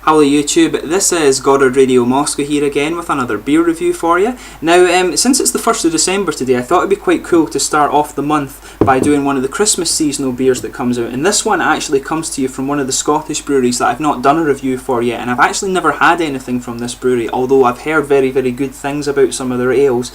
Hello YouTube, this is Goddard Radio Moscow here again with another beer review for you. Now, since it's the 1st of December today, I thought it'd be quite cool to start off the month by doing one of the Christmas seasonal beers that comes out. And this one actually comes to you from one of the Scottish breweries that I've not done a review for yet, and I've actually never had anything from this brewery, although I've heard very, very good things about some of their ales.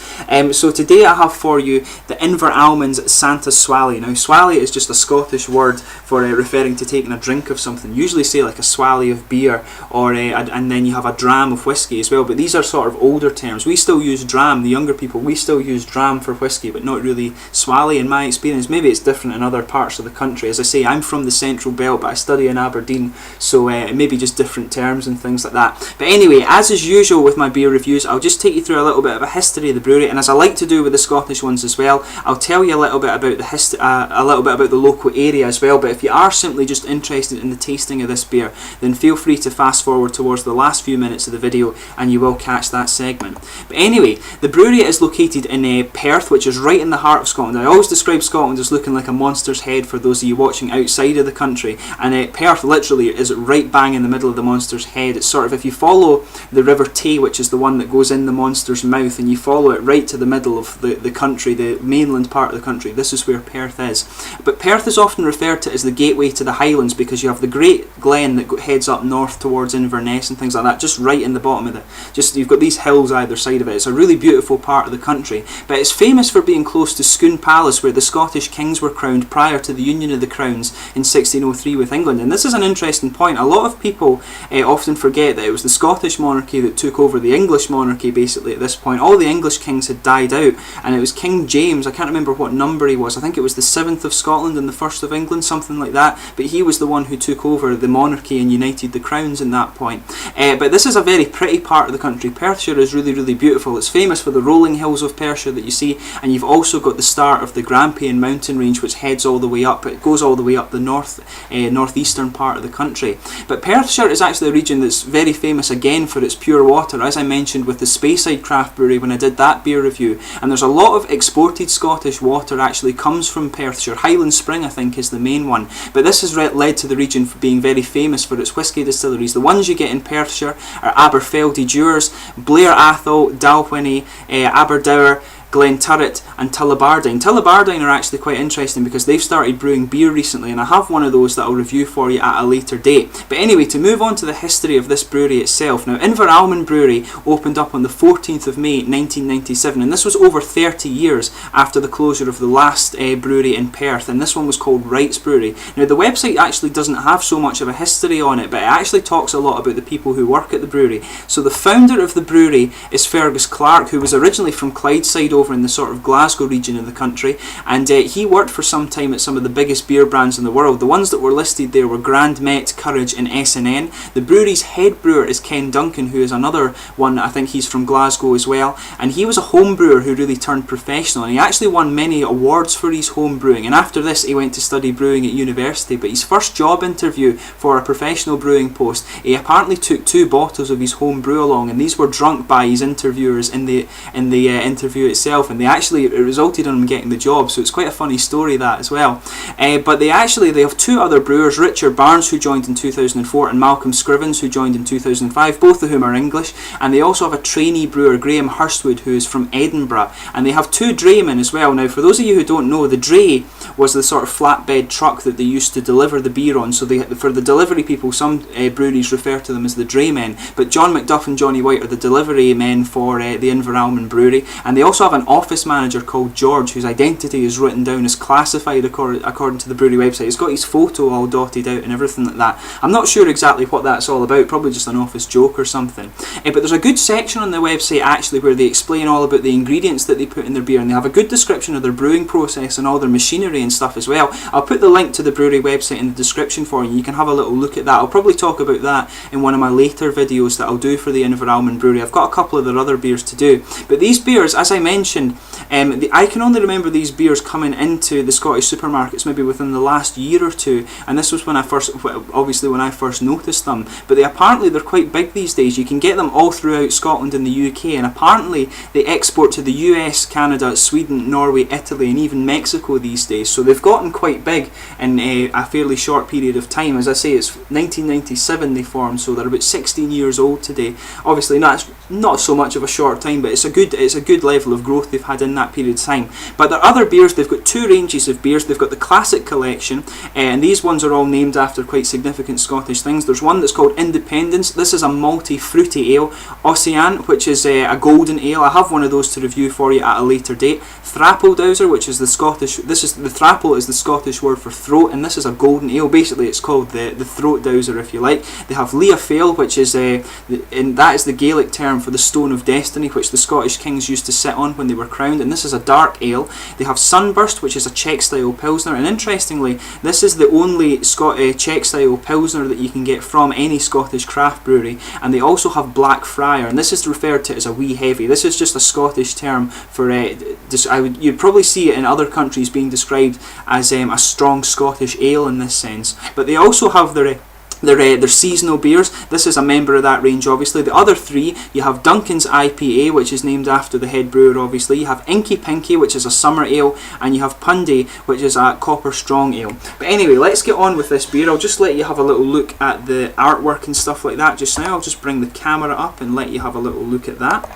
So today I have for you the Inveralmond's Santa Swallie. Now, Swallie is just a Scottish word for referring to taking a drink of something. Usually say like a swally of beer, or and then you have a dram of whiskey as well, but these are sort of older terms. We still use dram, the younger people, we still use dram for whiskey, but not really swally in my experience. Maybe it's different in other parts of the country. As I say, I'm from the Central Belt, but I study in Aberdeen, so it may be just different terms and things like that. But anyway, as is usual with my beer reviews, I'll just take you through a little bit of a history of the brewery, and as I like to do with the Scottish ones as well, I'll tell you a little bit about the local area as well. But if you are simply just interested in the tasting of this beer, then feel free to fast forward towards the last few minutes of the video and you will catch that segment. But anyway, the brewery is located in Perth, which is right in the heart of Scotland. I always describe Scotland as looking like a monster's head for those of you watching outside of the country, and Perth literally is right bang in the middle of the monster's head. It's sort of, if you follow the River Tay, which is the one that goes in the monster's mouth, and you follow it right to the middle of the country, the mainland part of the country, this is where Perth is. But Perth is often referred to as the gateway to the Highlands because you have the Great Glen that heads up north towards Inverness and things like that, just right in the bottom of it. You've got these hills either side of it. It's a really beautiful part of the country, but it's famous for being close to Scone Palace, where the Scottish kings were crowned prior to the Union of the Crowns in 1603 with England. And this is an interesting point. A lot of people often forget that it was the Scottish monarchy that took over the English monarchy basically at this point. All the English kings had died out, and it was King James, I can't remember what number he was, I think it was the 7th of Scotland and the 1st of England, something like that, but he was the one who took over the monarchy and united the crowns in that point. But this is a very pretty part of the country. Perthshire is really, really beautiful. It's famous for the rolling hills of Perthshire that you see, and you've also got the start of the Grampian mountain range, which heads all the way up. It goes all the way up the northeastern part of the country. But Perthshire is actually a region that's very famous again for its pure water, as I mentioned with the Speyside Craft Brewery when I did that beer review. And there's a lot of exported Scottish water actually comes from Perthshire. Highland Spring, I think, is the main one. But this has led to the region for being very famous for its whisky distilleries. The ones you get in Perthshire are Aberfeldy Dewars, Blair Athol, Dalwhinnie, Aberdour, Glenturret and Tullibardine. Tullibardine are actually quite interesting because they've started brewing beer recently, and I have one of those that I'll review for you at a later date. But anyway, to move on to the history of this brewery itself. Now, Inveralmond Brewery opened up on the 14th of May 1997, and this was over 30 years after the closure of the last brewery in Perth, and this one was called Wright's Brewery. Now, the website actually doesn't have so much of a history on it, but it actually talks a lot about the people who work at the brewery. So the founder of the brewery is Fergus Clark, who was originally from Clydeside over in the sort of Glasgow region of the country, and he worked for some time at some of the biggest beer brands in the world. The ones that were listed there were Grand Met, Courage and S&N. The brewery's head brewer is Ken Duncan, who is another one. I think he's from Glasgow as well, and he was a home brewer who really turned professional, and he actually won many awards for his home brewing. And after this he went to study brewing at university, but his first job interview for a professional brewing post, he apparently took 2 bottles of his home brew along, and these were drunk by his interviewers in the interview itself, and it resulted in him getting the job. So it's quite a funny story, that as well. But they have 2 other brewers, Richard Barnes, who joined in 2004, and Malcolm Scrivens, who joined in 2005, both of whom are English. And they also have a trainee brewer, Graham Hurstwood, who is from Edinburgh, and they have 2 draymen as well. Now, for those of you who don't know, the dray was the sort of flatbed truck that they used to deliver the beer on. So for the delivery people, some breweries refer to them as the draymen, but John McDuff and Johnny White are the delivery men for the Inveralmond Brewery. And they also have an office manager called George, whose identity is written down as classified according to the brewery website. He's got his photo all dotted out and everything like that. I'm not sure exactly what that's all about, probably just an office joke or something. But there's a good section on the website actually where they explain all about the ingredients that they put in their beer, and they have a good description of their brewing process and all their machinery and stuff as well. I'll put the link to the brewery website in the description for you. You can have a little look at that. I'll probably talk about that in one of my later videos that I'll do for the Inveralmond Brewery. I've got a couple of their other beers to do. But these beers, as I mentioned, I can only remember these beers coming into the Scottish supermarkets maybe within the last year or two, and this was when I first noticed them. But apparently they're quite big these days. You can get them all throughout Scotland and the UK, and apparently they export to the US, Canada, Sweden, Norway, Italy, and even Mexico these days. So they've gotten quite big in a fairly short period of time. As I say, it's 1997 they formed, so they're about 16 years old today. Obviously that's not so much of a short time, but it's a good level of growth they've had in that period of time. But their other beers, they've got two ranges of beers. They've got the Classic Collection, and these ones are all named after quite significant Scottish things. There's one that's called Independence. This is a malty fruity ale. Ocean, which is a golden ale. I have one of those to review for you at a later date. Thrappledowser, which is the thrapple is the Scottish word for throat, and this is a golden ale. Basically it's called the throat dowser, if you like. They have Leah Fail, which is and that is the Gaelic term for the Stone of Destiny, which the Scottish kings used to sit on when they were crowned, and this is a dark ale. They have Sunburst, which is a Czech style pilsner, and interestingly this is the only Czech style pilsner that you can get from any Scottish craft brewery. And they also have Black Friar, and this is referred to as a wee heavy. This is just a Scottish term for you'd probably see it in other countries being described as a strong Scottish ale in this sense. But they also have their seasonal beers. This is a member of that range, obviously. The other three, you have Duncan's IPA, which is named after the head brewer, obviously. You have Inky Pinky, which is a summer ale, and you have Pundy, which is a copper strong ale. But anyway, let's get on with this beer. I'll just let you have a little look at the artwork and stuff like that just now. I'll just bring the camera up and let you have a little look at that.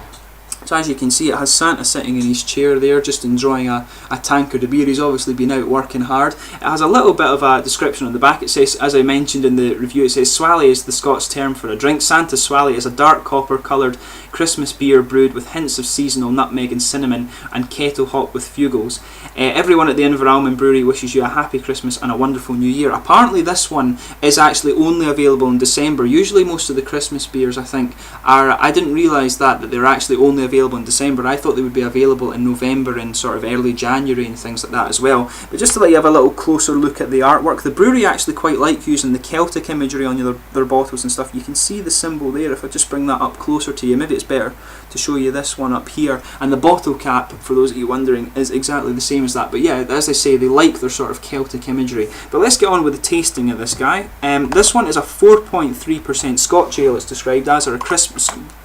So as you can see, it has Santa sitting in his chair there, just enjoying a tankard of beer. He's obviously been out working hard. It has a little bit of a description on the back. It says, as I mentioned in the review, it says Swallie is the Scots term for a drink. Santa's Swallie is a dark copper coloured Christmas beer brewed with hints of seasonal nutmeg and cinnamon and kettle hop with fugels. Everyone at the Inveralmond Brewery wishes you a happy Christmas and a wonderful new year. Apparently this one is actually only available in December. Usually most of the Christmas beers, I think, I didn't realise that they're actually only available in December. I thought they would be available in November and sort of early January and things like that as well. But just to let you have a little closer look at the artwork, the brewery actually quite like using the Celtic imagery on their bottles and stuff. You can see the symbol there. If I just bring that up closer to you, maybe it's better to show you this one up here. And the bottle cap, for those of you wondering, is exactly the same as that. But yeah, as I say, they like their sort of Celtic imagery. But let's get on with the tasting of this guy. This one is a 4.3% Scotch ale, it's described as, or a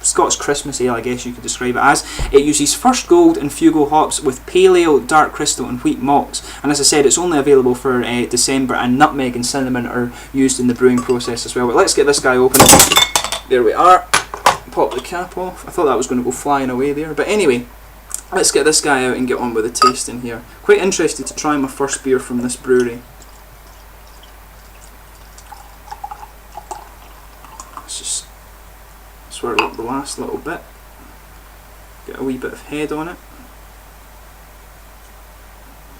Scotch Christmas ale, I guess you could describe it as. It uses First Gold and Fugel hops with pale ale, dark crystal and wheat malts. And as I said, it's only available for December, and nutmeg and cinnamon are used in the brewing process as well. But let's get this guy open. There we are. Pop the cap off. I thought that was going to go flying away there. But anyway, let's get this guy out and get on with the tasting here. Quite interested to try my first beer from this brewery. Let's just swirl up the last little bit. Get a wee bit of head on it.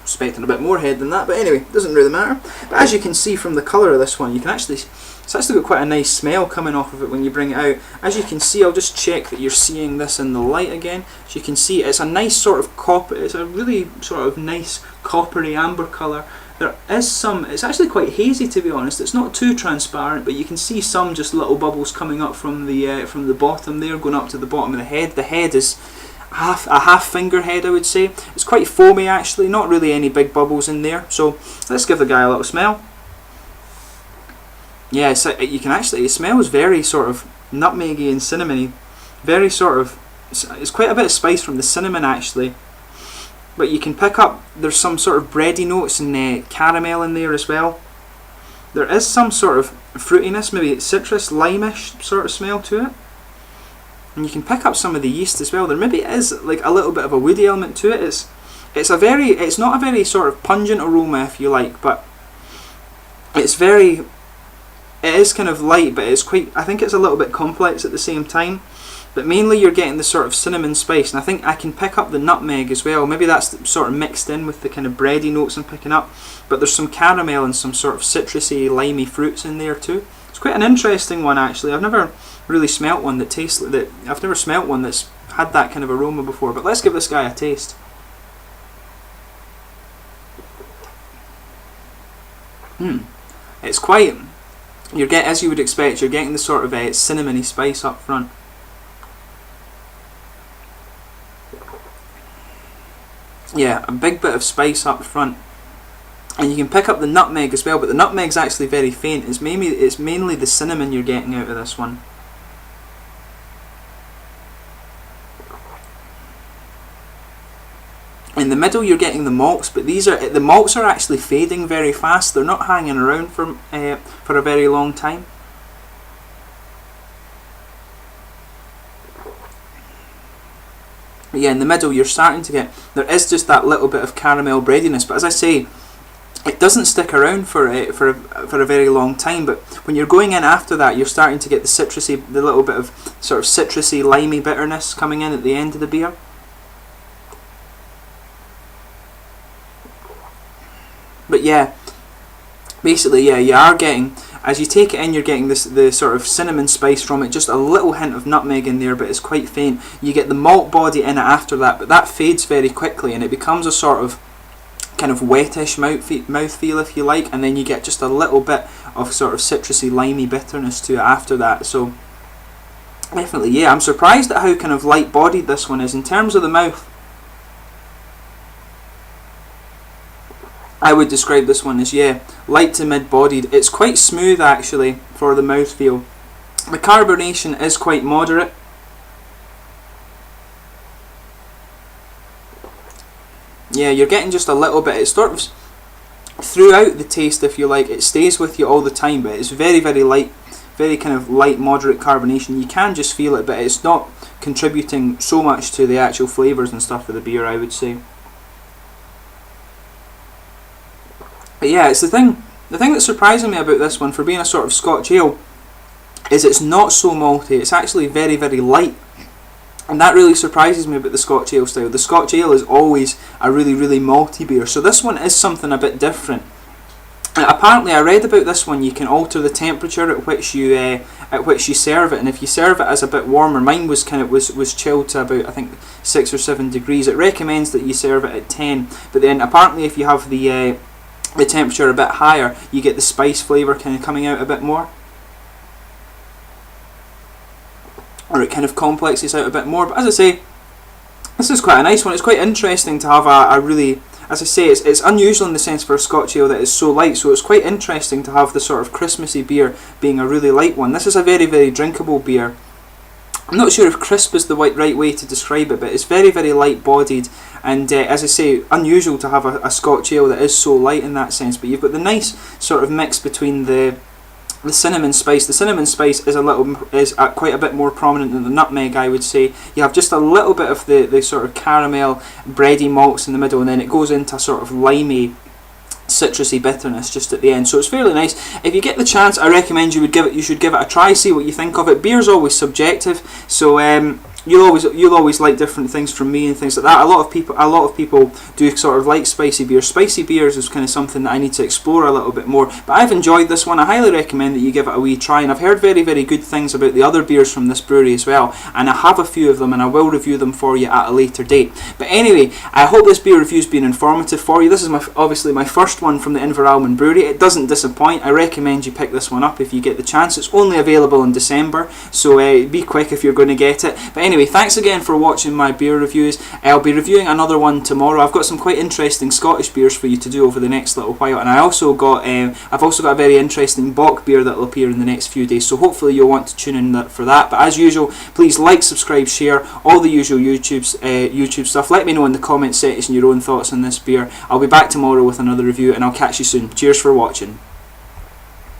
Expecting a bit more head than that, but anyway, doesn't really matter. But as you can see from the colour of this one, you can it's actually got quite a nice smell coming off of it when you bring it out. As you can see, I'll just check that you're seeing this in the light again. As you can see, it's a nice sort of it's a really sort of nice coppery amber colour. There is some, it's actually quite hazy to be honest. It's not too transparent, but you can see some just little bubbles coming up from the bottom there, going up to the bottom of the head. The head is a half finger head, I would say. It's quite foamy actually, not really any big bubbles in there. So let's give the guy a little smell. Yeah, you can actually, it smells very sort of nutmeggy and cinnamony. Very sort of, it's quite a bit of spice from the cinnamon actually. But you can pick up, there's some sort of bready notes and caramel in there as well. There is some sort of fruitiness, maybe citrus, lime-ish sort of smell to it. And you can pick up some of the yeast as well. There maybe is like a little bit of a woody element to it. It's not a very sort of pungent aroma, if you like, but it is kind of light, but it's quite, I think it's a little bit complex at the same time. But mainly you're getting the sort of cinnamon spice, and I think I can pick up the nutmeg as well. Maybe that's sort of mixed in with the kind of bready notes I'm picking up. But there's some caramel and some sort of citrusy, limey fruits in there too. It's quite an interesting one actually. I've never really smelt one that tastes like that. I've never smelt one that's had that kind of aroma before. But let's give this guy a taste. It's quite, as you would expect, you're getting the sort of cinnamony spice up front. yeah, a big bit of spice up front. And you can pick up the nutmeg as well, but the nutmeg's actually very faint. It's mainly the cinnamon you're getting out of this one. In the middle you're getting the malts, but the malts are actually fading very fast. They're not hanging around for a very long time. But yeah, in the middle you're starting to get, there is just that little bit of caramel breadiness, but as I say, it doesn't stick around for a very long time. But when you're going in after that, you're starting to get the little bit of sort of citrusy, limey bitterness coming in at the end of the beer. But yeah, basically, yeah, you are getting, as you take it in, you're getting the sort of cinnamon spice from it, just a little hint of nutmeg in there, but it's quite faint. You get the malt body in it after that, but that fades very quickly, and it becomes a sort of kind of wettish mouthfeel, if you like, and then you get just a little bit of sort of citrusy, limey bitterness to it after that. So definitely, yeah, I'm surprised at how kind of light-bodied this one is in terms of the mouth. I would describe this one as, yeah, light to mid-bodied. It's quite smooth actually for the mouthfeel. The carbonation is quite moderate. Yeah, you're getting just a little bit. It's sort of throughout the taste, if you like. It stays with you all the time, but it's very, very light, very kind of light, moderate carbonation. You can just feel it, but it's not contributing so much to the actual flavours and stuff of the beer, I would say. But yeah, it's the thing that's surprising me about this one, for being a sort of Scotch ale, is it's not so malty. It's actually very, very light. And that really surprises me about the Scotch ale style. The Scotch ale is always a really, really malty beer. So this one is something a bit different. Apparently, I read about this one, you can alter the temperature at which you serve it, and if you serve it as a bit warmer, mine was chilled to about, I think, 6 or 7 degrees. It recommends that you serve it at 10, but then apparently if you have the temperature a bit higher, you get the spice flavour kind of coming out a bit more, or it kind of complexes out a bit more. But as I say, this is quite a nice one. It's quite interesting to have a really, as I say, it's unusual in the sense for a Scotch ale that is so light, so it's quite interesting to have the sort of Christmassy beer being a really light one. This is a very, very drinkable beer. I'm not sure if crisp is the right way to describe it, but it's very, very light bodied, and as I say, unusual to have a Scotch ale that is so light in that sense. But you've got the nice sort of mix between the cinnamon spice. The cinnamon spice is quite a bit more prominent than the nutmeg, I would say. You have just a little bit of the sort of caramel, bready malts in the middle, and then it goes into a sort of limey, citrusy bitterness just at the end. So it's fairly nice. If you get the chance, I recommend you should give it a try, see what you think of it. Beer's always subjective, so you'll always like different things from me and things like that. A lot of people do sort of like spicy beers. Spicy beers is kind of something that I need to explore a little bit more, but I've enjoyed this one. I highly recommend that you give it a wee try, and I've heard very, very good things about the other beers from this brewery as well, and I have a few of them, and I will review them for you at a later date. But anyway, I hope this beer review's been informative for you. This is obviously my first one from the Inveralmond Brewery. It doesn't disappoint. I recommend you pick this one up if you get the chance. It's only available in December, so be quick if you're going to get it. But anyway, thanks again for watching my beer reviews. I'll be reviewing another one tomorrow. I've got some quite interesting Scottish beers for you to do over the next little while, and I've also got a very interesting Bock beer that will appear in the next few days, so hopefully you'll want to tune in for that. But as usual, please like, subscribe, share, all the usual YouTube stuff. Let me know in the comment section your own thoughts on this beer. I'll be back tomorrow with another review, and I'll catch you soon. Cheers for watching.